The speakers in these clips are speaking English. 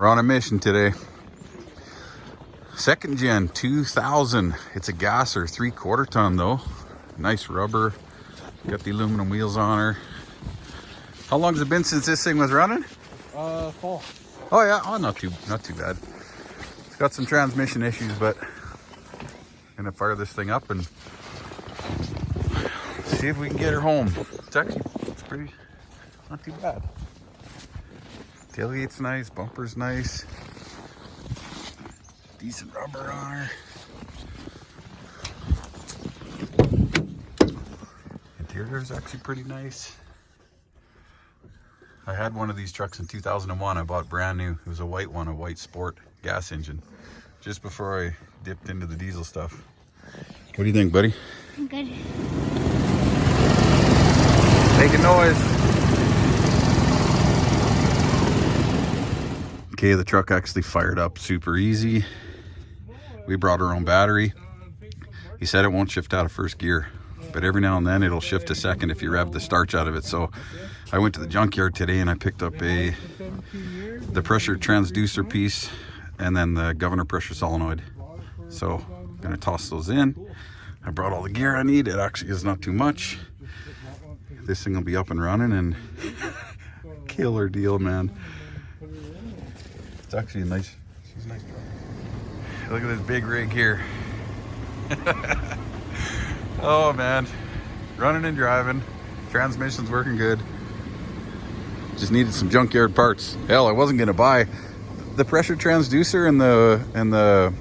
We're on a mission today. Second gen 2000. It's a gasser, 3/4 ton though. Nice rubber. Got the aluminum wheels on her. How long has it been since this thing was running? Fall. Oh yeah, oh not too bad. It's got some transmission issues, but I'm gonna fire this thing up and see if we can get her home. It's pretty, not too bad. Tailgate's nice, bumper's nice. Decent rubber on her. Interior's actually pretty nice. I had one of these trucks in 2001. I bought brand new. It was a white one, a white sport gas engine. Just before I dipped into the diesel stuff. What do you think, buddy? I'm good. Making noise. Okay, the truck actually fired up super easy. We brought our own battery. He said it won't shift out of first gear, but every now and then it'll shift to second if you rev the starch out of it. So I went to the junkyard today and I picked up the pressure transducer piece and then the governor pressure solenoid. So I'm gonna toss those in. I brought all the gear I need. It actually is not too much. This thing will be up and running and killer deal, man. It's actually she's a nice truck. Look at this big rig here. Oh man, running and driving. Transmission's working good. Just needed some junkyard parts. Hell, I wasn't gonna buy the pressure transducer and the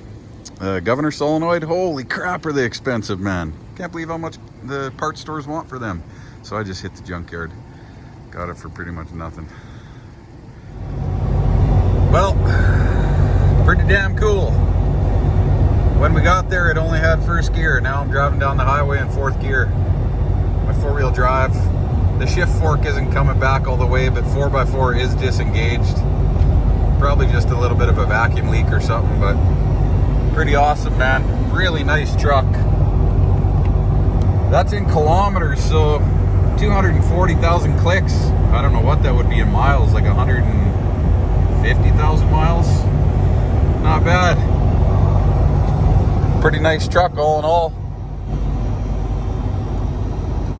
governor solenoid. Holy crap, are they expensive, man. Can't believe how much the parts stores want for them. So I just hit the junkyard. Got it for pretty much nothing. Well, pretty damn cool. When we got there, it only had first gear. Now I'm driving down the highway in fourth gear. My four-wheel drive. The shift fork isn't coming back all the way, but 4x4 is disengaged. Probably just a little bit of a vacuum leak or something, but pretty awesome, man. Really nice truck. That's in kilometers, so 240,000 clicks. I don't know what that would be in miles, like 150,000 miles. Not bad. Pretty nice truck all in all.